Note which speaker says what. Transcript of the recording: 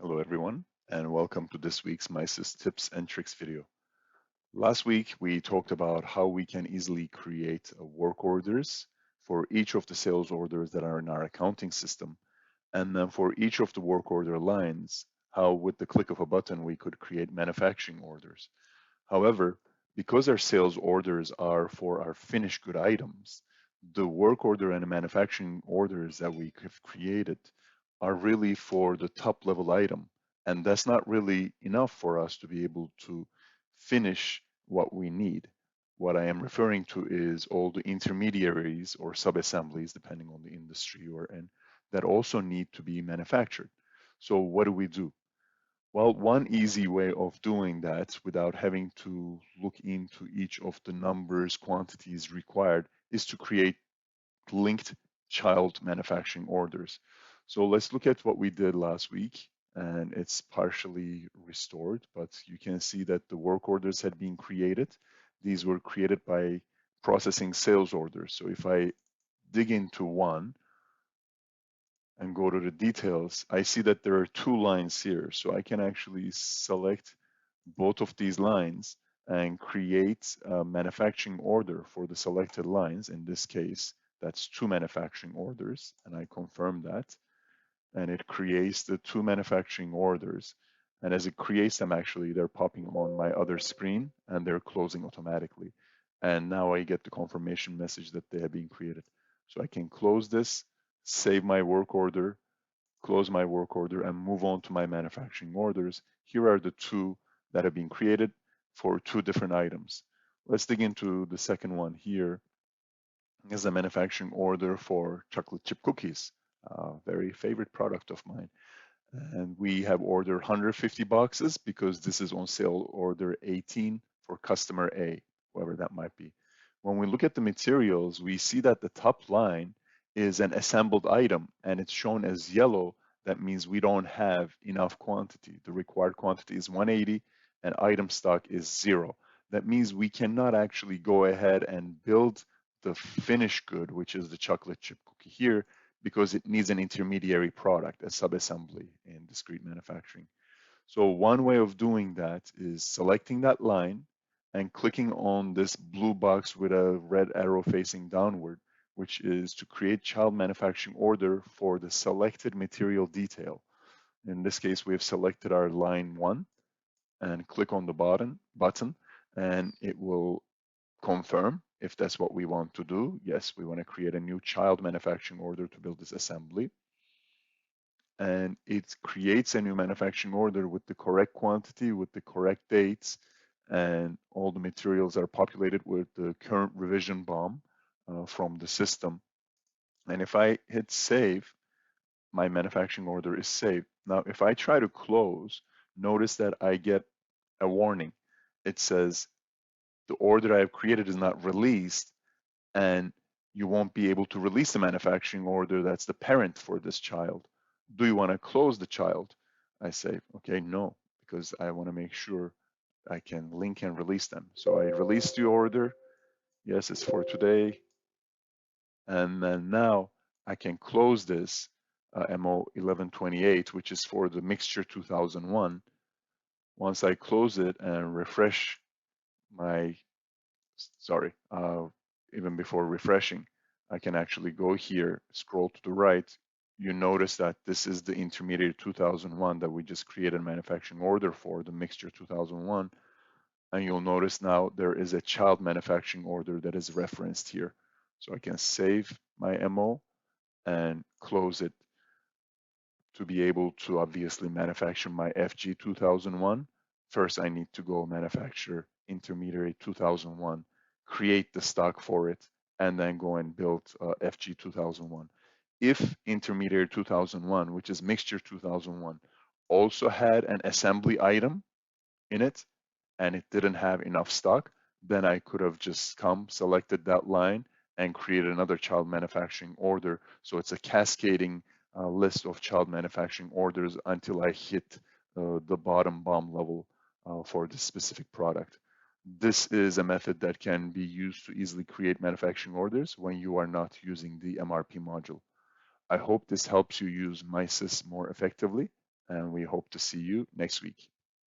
Speaker 1: Hello everyone, and welcome to this week's MISys tips and tricks video. Last week, we talked about how we can easily create work orders for each of the sales orders that are in our accounting system. And then for each of the work order lines, how with the click of a button, we could create manufacturing orders. However, because our sales orders are for our finished good items, the work order and the manufacturing orders that we have created are really for the top level item. And that's not really enough for us to be able to finish what we need. What I am referring to is all the intermediaries or sub-assemblies, depending on the industry you're in, that also need to be manufactured. So what do? Well, one easy way of doing that without having to look into each of the numbers, quantities required is to create linked child manufacturing orders. So let's look at what we did last week, and it's partially restored, but you can see that the work orders had been created. These were created by processing sales orders. So if I dig into one and go to the details, I see that there are two lines here. So I can actually select both of these lines and create a manufacturing order for the selected lines. In this case, that's two manufacturing orders, and I confirm that. And it creates the two manufacturing orders. And as it creates them, actually, they're popping on my other screen and they're closing automatically. And now I get the confirmation message that they have been created. So I can close this, save my work order, close my work order, and move on to my manufacturing orders. Here are the two that have been created for two different items. Let's dig into the second one here. Is a manufacturing order for chocolate chip cookies, a very favorite product of mine. And we have ordered 150 boxes because this is on sale order 18 for customer A, whoever that might be. When we look at the materials, we see that the top line is an assembled item and it's shown as yellow. That means we don't have enough quantity. The required quantity is 180 and item stock is 0. That means we cannot actually go ahead and build the finished good, which is the chocolate chip cookie here, because it needs an intermediary product, a sub-assembly in discrete manufacturing. So one way of doing that is selecting that line and clicking on this blue box with a red arrow facing downward, which is to create child manufacturing order for the selected material detail. In this case, we have selected our line 1 and click on the button and it will confirm if that's what we want to do. Yes, we want to create a new child manufacturing order to build this assembly. And it creates a new manufacturing order with the correct quantity, with the correct dates, and all the materials are populated with the current revision BOM from the system. And if I hit save, my manufacturing order is saved. Now, if I try to close, notice that I get a warning. It says the order I have created is not released, and you won't be able to release the manufacturing order that's the parent for this child. Do you want to close the child? I say, okay, no, because I want to make sure I can link and release them. So I release the order. Yes, it's for today. And then now I can close this MO 1128, which is for the mixture 2001. Once I close it and refresh my, sorry, even before refreshing, I can actually go here, scroll to the right. You notice that this is the intermediate 2001 that we just created a manufacturing order for, the mixture 2001. And you'll notice now there is a child manufacturing order that is referenced here. So I can save my MO and close it to be able to obviously manufacture my FG 2001. First, I need to go manufacture intermediary 2001, create the stock for it, and then go and build FG 2001. If intermediary 2001, which is mixture 2001, also had an assembly item in it and it didn't have enough stock, then I could have just come, selected that line, and created another child manufacturing order. So it's a cascading list of child manufacturing orders until I hit the bottom BOM level for this specific product. This is a method that can be used to easily create manufacturing orders when you are not using the MRP module. I hope this helps you use MISys more effectively, and we hope to see you next week.